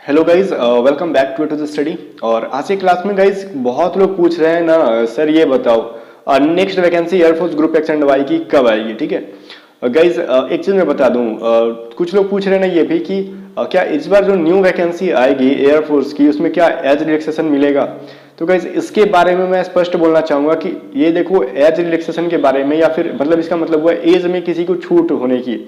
Hello guys, welcome back to the study. और आज की क्लास में गाइज बहुत लोग पूछ रहे हैं ना, सर ये बताओ next vacancy air force group X and Y की कब आएगी। ठीक है गाइज, एक चीज़ मैं बता दूं, कुछ लोग पूछ रहे हैं ना ये भी कि क्या इस बार जो न्यू वैकेंसी आएगी एयरफोर्स की उसमें क्या एज रिलैक्सेशन मिलेगा। तो गाइज इसके बारे में मैं स्पष्ट बोलना चाहूँगा कि ये देखो, एज रिलैक्सेशन के बारे में या फिर मतलब इसका मतलब हुआ एज में किसी को छूट होने की,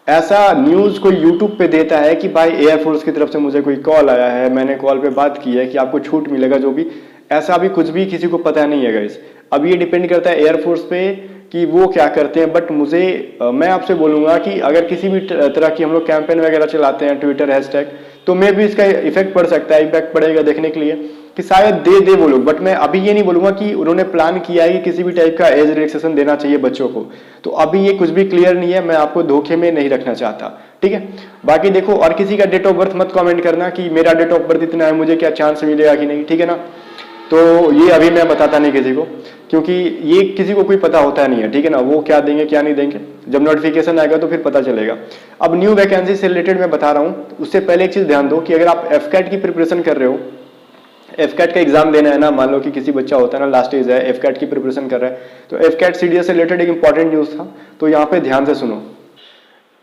ऐसा न्यूज कोई यूट्यूब पे देता है कि भाई एयरफोर्स की तरफ से मुझे कोई कॉल आया है, मैंने कॉल पे बात की है कि आपको छूट मिलेगा जो भी, ऐसा अभी कुछ भी किसी को पता नहीं है गाइस। अब ये डिपेंड करता है एयरफोर्स पे कि वो क्या करते हैं। बट मुझे मैं आपसे बोलूंगा कि अगर किसी भी तरह की हम लोग कैंपेन वगैरह चलाते हैं ट्विटर हैशटैग, तो मे भी इसका इफेक्ट पड़ सकता है, इम्पैक्ट पड़ेगा देखने के लिए कि शायद दे वो लोग। बट मैं अभी ये नहीं बोलूंगा कि उन्होंने प्लान किया है कि किसी भी टाइप का एज रिलैक्सेशन देना चाहिए बच्चों को। तो अभी ये कुछ भी क्लियर नहीं है, मैं आपको धोखे में नहीं रखना चाहता। ठीक है, बाकी देखो, और किसी का डेट ऑफ बर्थ मत कमेंट करना कि मेरा डेट ऑफ बर्थ इतना है, मुझे क्या चांस मिलेगा कि नहीं। ठीक है ना, तो ये अभी मैं बताता नहीं किसी को, क्योंकि ये किसी को कोई पता होता नहीं है। ठीक है ना, वो क्या देंगे क्या नहीं देंगे, जब नोटिफिकेशन आएगा तो फिर पता चलेगा। अब न्यू वैकेंसी से रिलेटेड मैं बता रहा हूँ, उससे पहले एक चीज ध्यान दो कि अगर आप एफकैट की प्रिपरेशन कर रहे हो, एफकैट का एग्जाम देना है ना, मान लो कि किसी बच्चा होता है ना, लास्ट एज है, एफकैट की प्रिपरेशन कर रहा है, तो एफकैट सीडीएस से रिलेटेड एक इंपॉर्टेंट न्यूज था, तो यहाँ पे ध्यान से सुनो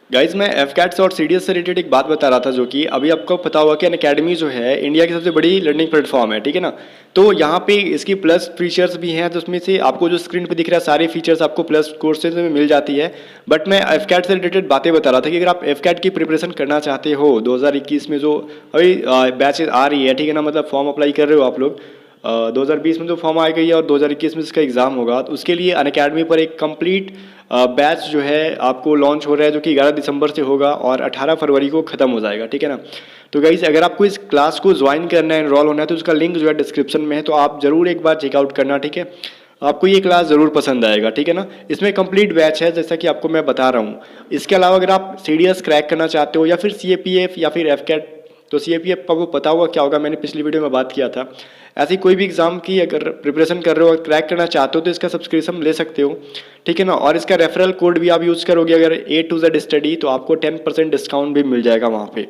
गाइज। मैं एफकैट और सीडीएस से रिलेटेड एक बात बता रहा था, जो कि अभी आपको पता होगा कि अनअकैडमी जो है इंडिया की सबसे बड़ी लर्निंग प्लेटफॉर्म है। ठीक है ना, तो यहाँ पे इसकी प्लस फीचर्स भी हैं, तो उसमें से आपको जो स्क्रीन पे दिख रहा है सारे फीचर्स आपको प्लस कोर्सेज में मिल जाती है। बट मैं एफकैट से रिलेटेड बातें बता रहा था कि अगर आप एफकैट की प्रिपरेशन करना चाहते हो 2021 में, जो अभी बैचेज आ रही है, ठीक है ना, मतलब फॉर्म अप्लाई कर रहे हो आप लोग, 2020 में जो फॉर्म आ गई है और 2021 में इसका एग्ज़ाम होगा, तो उसके लिए अनअकैडमी पर एक कंप्लीट बैच जो है आपको लॉन्च हो रहा है, जो कि 11 दिसंबर से होगा और 18 फरवरी को ख़त्म हो जाएगा। ठीक है ना, तो गाइस अगर आपको इस क्लास को ज्वाइन करना है, एनरोल होना है, तो उसका लिंक जो है डिस्क्रिप्शन में है, तो आप ज़रूर एक बार चेकआउट करना। ठीक है, आपको ये क्लास ज़रूर पसंद आएगा। ठीक है ना, इसमें कंप्लीट बैच है जैसा कि आपको मैं बता रहा हूँ। इसके अलावा अगर आप सीडीएस क्रैक करना चाहते हो या फिर सीएपीएफ या फिर एफकैट, तो सीएपीएफ आपको पता होगा क्या होगा, मैंने पिछली वीडियो में बात किया था। ऐसी कोई भी एग्जाम की अगर प्रिपरेशन कर रहे हो और क्रैक करना चाहते हो तो इसका सब्सक्रिप्शन ले सकते हो। ठीक है ना, और इसका रेफरल कोड भी आप यूज़ करोगे अगर A to Z स्टडी, तो आपको 10% डिस्काउंट भी मिल जाएगा वहाँ पे।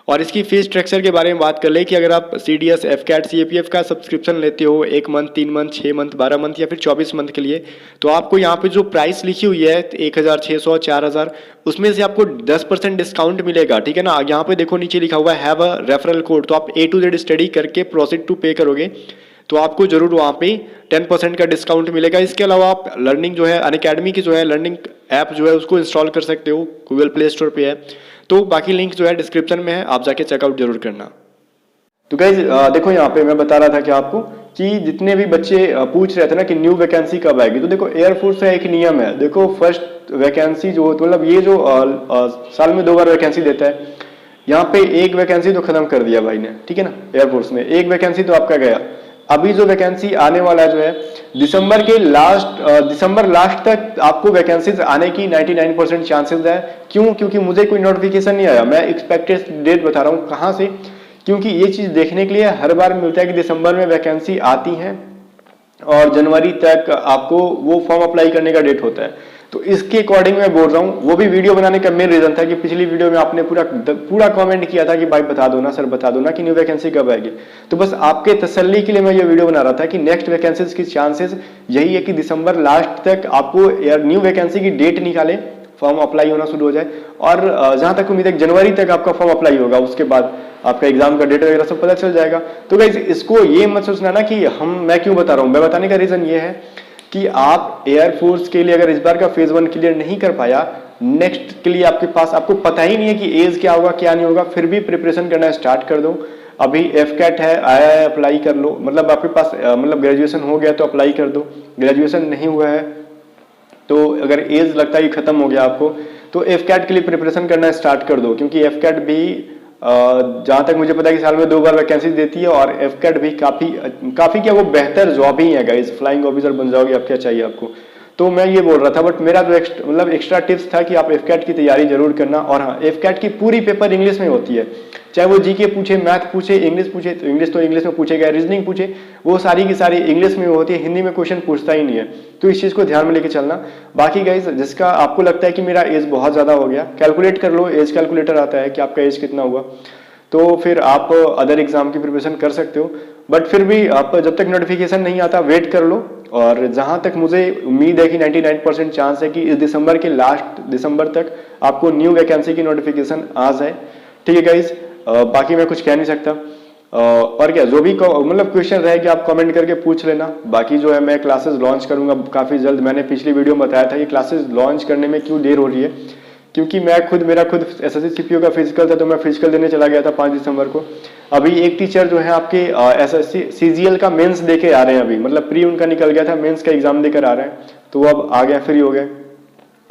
और इसकी फीस स्ट्रक्चर के बारे में बात कर ले कि अगर आप सीडीएस एफकैट सीएपीएफ का सब्सक्रिप्शन लेते हो 1 मंथ, 3 मंथ, 6 मंथ, 12 मंथ या फिर 24 मंथ के लिए, तो आपको यहाँ पे जो प्राइस लिखी हुई है 1600, 4000, उसमें से आपको 10% डिस्काउंट मिलेगा। ठीक है ना, यहाँ पे देखो नीचे लिखा हुआ है हैव अ रेफरल कोड, तो आप A to Z स्टडी करके प्रोसीड टू पे करोगे तो आपको जरूर वहाँ पे 10% का डिस्काउंट मिलेगा। इसके अलावा आप लर्निंग जो है अनअकैडमी की जो है लर्निंग ऐप जो है उसको इंस्टॉल कर सकते हो, गूगल प्ले स्टोर पे है, तो बाकी लिंक जो है डिस्क्रिप्शन में है, आप जाके चेकआउट जरूर करना। तो गाइज देखो, यहाँ पे मैं बता रहा था कि आपको कि जितने भी बच्चे पूछ रहे थे ना कि न्यू वैकेंसी कब आएगी, तो देखो एयरफोर्स का एक नियम है। देखो फर्स्ट वैकेंसी जो मतलब ये जो साल में 2 बार वैकेंसी देता है, यहाँ पे एक वैकेंसी तो खत्म कर दिया भाई ने। ठीक है ना, एयरफोर्स में एक वैकेंसी तो आपका गया। अभी जो वैकेंसी आने वाला है जो है दिसंबर लास्ट तक आपको वैकेंसीज आने की 99% चांसेस है। क्यों? क्योंकि मुझे कोई नोटिफिकेशन नहीं आया, मैं एक्सपेक्टेड डेट बता रहा हूँ कहाँ से, क्योंकि ये चीज देखने के लिए हर बार मिलता है कि दिसंबर में वैकेंसी आती है और जनवरी तक आपको वो फॉर्म अप्लाई करने का डेट होता है। तो इसके अकॉर्डिंग मैं बोल रहा हूँ, वो भी वीडियो बनाने का मेन रीजन था कि पिछली वीडियो में आपने पूरा कमेंट किया था कि भाई बता दो ना सर, बता दो ना कि न्यू वैकेंसी कब आएगी। तो बस आपके तसल्ली के लिए मैं ये वीडियो बना रहा था कि नेक्स्ट वैकेंसीज की चांसेस यही है कि दिसंबर लास्ट तक आपको न्यू वैकेंसी की डेट निकाले, फॉर्म अप्लाई होना शुरू हो जाए, और जहां तक उम्मीद है जनवरी तक आपका फॉर्म अप्लाई होगा, उसके बाद आपका एग्जाम का डेट वगैरह सब पता चल जाएगा। तो गाइस इसको ये मत सोचना ना कि मैं क्यों बता रहा हूं, मैं बताने का रीजन ये है कि आप एयरफोर्स के लिए अगर इस बार का फेज 1 क्लियर नहीं कर पाया, नेक्स्ट के लिए आपके पास आपको पता ही नहीं है कि एज क्या होगा क्या नहीं होगा, फिर भी प्रिपरेशन करना स्टार्ट कर दो। अभी एफकैट है, आया है, अप्लाई कर लो, मतलब आपके पास मतलब ग्रेजुएशन हो गया तो अप्लाई कर दो, ग्रेजुएशन नहीं हुआ है तो अगर एज लगता है खत्म हो गया आपको, तो एफकैट के लिए प्रिपरेशन करना स्टार्ट कर दो। क्योंकि एफकैट भी जहां तक मुझे पता है कि साल में 2 बार वैकेंसी देती है, और एफकैट भी काफी क्या वो बेहतर जॉब ही है गाइस, फ्लाइंग ऑफिसर बन जाओगे, अब क्या चाहिए आपको। तो मैं ये बोल रहा था, बट मेरा जो एक्स्ट्रा टिप्स था कि आप एफकैट की तैयारी जरूर करना। और हाँ, एफकैट की पूरी पेपर इंग्लिश में होती है, चाहे वो जीके पूछे, मैथ पूछे, इंग्लिश पूछे, तो इंग्लिश में पूछेगा, रीजनिंग पूछे, वो सारी की सारी इंग्लिश में होती है, हिंदी में क्वेश्चन पूछता ही नहीं है। तो इस चीज को ध्यान में लेके चलना। बाकी गाइस जिसका आपको लगता है कि मेरा एज बहुत ज्यादा हो गया, कैलकुलेट कर लो, एज कैलकुलेटर आता है कि आपका एज कितना हुआ। तो फिर आप अदर एग्जाम की प्रिपरेशन कर सकते हो। बट फिर भी आप जब तक नोटिफिकेशन नहीं आता वेट कर लो। और जहां तक मुझे उम्मीद है कि 99% चांस है कि इस दिसंबर के लास्ट दिसंबर तक आपको न्यू वैकेंसी की नोटिफिकेशन आ जाए। ठीक है गाइज, बाकी मैं कुछ कह नहीं सकता। और क्या, जो भी मतलब क्वेश्चन रहेगी आप कमेंट करके पूछ लेना। बाकी जो है मैं क्लासेस लॉन्च करूंगा काफी जल्द। मैंने पिछली वीडियो में बताया था कि क्लासेस लॉन्च करने में क्यों देर हो रही है, क्योंकि मेरा खुद एसएससी सीपीओ का फिजिकल था, तो मैं फिजिकल देने चला गया था 5 दिसंबर को। अभी एक टीचर जो है आपके एसएससी सीजीएल का मेंस देके आ रहे हैं अभी, मतलब प्री उनका निकल गया था, मेंस का एग्जाम देकर आ रहे हैं, तो वो अब आ गए, फ्री हो गए।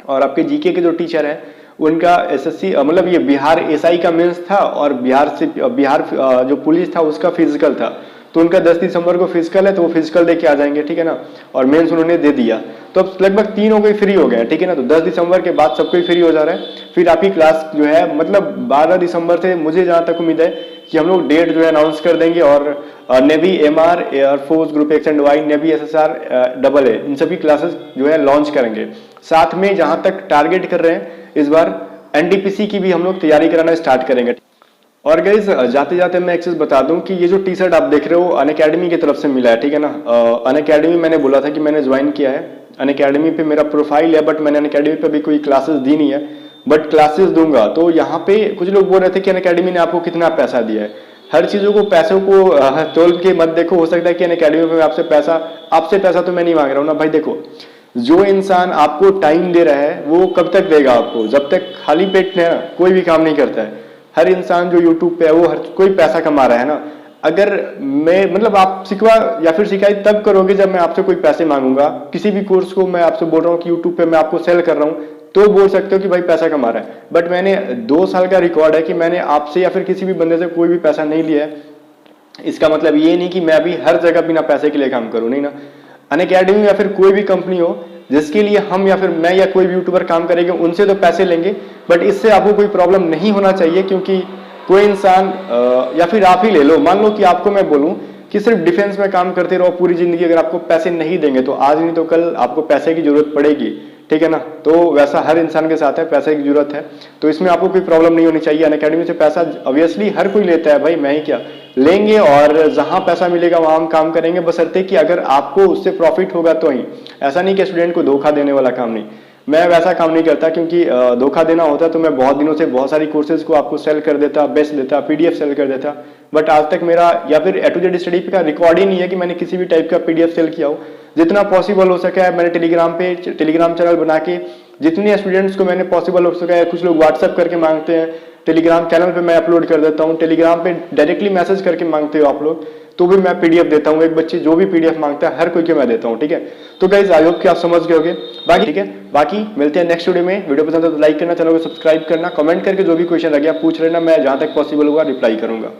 और आपके जीके के जो टीचर है उनका एसएससी मतलब ये बिहार एसआई का मेंस था, और बिहार जो पुलिस था उसका फिजिकल था, तो उनका 10 दिसंबर को फिजिकल है, तो वो फिजिकल देके आ जाएंगे। ठीक है ना, और मेंस उन्होंने दे दिया, तो अब लगभग 3 हो गए फ्री हो गए। ठीक है ना, तो 10 दिसंबर के बाद सबको फ्री हो जा रहा है। फिर आपकी क्लास जो है मतलब 12 दिसंबर से मुझे जहां तक उम्मीद है कि हम लोग डेट जो है अनाउंस कर देंगे, और navy MR, air force group X and Y, navy SSR double A, इन सभी क्लासेस जो है लॉन्च करेंगे। साथ में जहां तक टारगेट कर रहे हैं इस बार एनटीपीसी की भी हम लोग तैयारी कराना स्टार्ट करेंगे। और गाइज जाते जाते मैं एक चीज बता दूं कि ये जो टी शर्ट आप देख रहे हो अनअकैडमी की तरफ से मिला है। ठीक है ना, अनअकैडमी मैंने बोला था कि मैंने ज्वाइन किया है अनअकैडमी पे, मेरा प्रोफाइल है, बट मैंने अनअकैडमी पे अभी कोई क्लासेस दी नहीं है, बट क्लासेस दूंगा। तो यहाँ पे कुछ लोग बोल रहे थे कि अनअकैडमी ने आपको कितना पैसा दिया है। हर चीजों को पैसों को तोल के मत देखो। हो सकता है कि अनअकैडमी पे आपसे पैसा तो मैं नहीं मांग रहा हूँ ना भाई। देखो, जो इंसान आपको टाइम दे रहा है वो कब तक देगा आपको, जब तक खाली पेट है ना कोई भी काम नहीं करता है। हर इंसान जो यूट्यूब पे है वो हर कोई पैसा कमा रहा है ना। अगर मैं मतलब आप शिकवा या फिर शिकायत तब करोगे जब मैं आपसे कोई पैसे मांगूंगा। किसी भी कोर्स को मैं आपसे बोल रहा हूँ कि यूट्यूब पे मैं आपको सेल कर रहा हूँ, तो बोल सकते हो कि भाई पैसा कमा रहा है। बट मैंने 2 साल का रिकॉर्ड है कि मैंने आपसे या फिर किसी भी बंदे से कोई भी पैसा नहीं लिया है। इसका मतलब ये नहीं कि मैं अभी हर जगह बिना पैसे के लिए काम करूं, नहीं ना। अनअकैडमी या फिर कोई भी कंपनी हो जिसके लिए हम या फिर मैं या कोई भी यूट्यूबर काम करेंगे, उनसे तो पैसे लेंगे, बट इससे आपको कोई प्रॉब्लम नहीं होना चाहिए। क्योंकि कोई इंसान या फिर आप ही ले लो, मान लो कि आपको मैं बोलूं कि सिर्फ डिफेंस में काम करते रहो पूरी जिंदगी, अगर आपको पैसे नहीं देंगे तो आज नहीं तो कल आपको पैसे की जरूरत पड़ेगी। ठीक है ना, तो वैसा हर इंसान के साथ है, पैसे की जरूरत है, तो इसमें आपको कोई प्रॉब्लम नहीं होनी चाहिए। अनअकैडमी से पैसा ऑब्वियसली हर कोई लेता है भाई, मैं ही क्या, लेंगे और जहां पैसा मिलेगा वहां हम काम करेंगे, बशर्ते कि अगर आपको उससे प्रॉफिट होगा तो ही। ऐसा नहीं कि स्टूडेंट को धोखा देने वाला काम नहीं, मैं वैसा काम नहीं करता, क्योंकि धोखा देना होता तो मैं बहुत दिनों से बहुत सारी कोर्सेज को आपको सेल कर देता, बेच देता, पीडीएफ सेल कर देता। बट आज तक मेरा या फिर A to Z स्टडी का रिकॉर्ड ही नहीं है कि मैंने किसी भी टाइप का पीडीएफ सेल किया हो। जितना पॉसिबल हो सका है मैंने टेलीग्राम चैनल बना के जितने स्टूडेंट्स को मैंने पॉसिबल हो सका है, कुछ लोग व्हाट्सएप करके मांगते हैं, टेलीग्राम चैनल पे मैं अपलोड कर देता हूँ, टेलीग्राम पे डायरेक्टली मैसेज करके मांगते हो आप लोग, तो भी मैं पीडीएफ देता हूँ। एक बच्चे जो भी पीडीएफ मांगता है हर कोई के मैं देता हूँ। ठीक है, तो गाइस आई होप कि आप समझ गए होंगे। बाकी ठीक है, बाकी मिलते हैं नेक्स्ट वीडियो में। वीडियो पसंद है तो लाइक करना, चैनल को सब्सक्राइब करना, कमेंट करके जो भी क्वेश्चन लगे आप पूछ लेना, मैं जहां तक पॉसिबल होगा रिप्लाई करूंगा।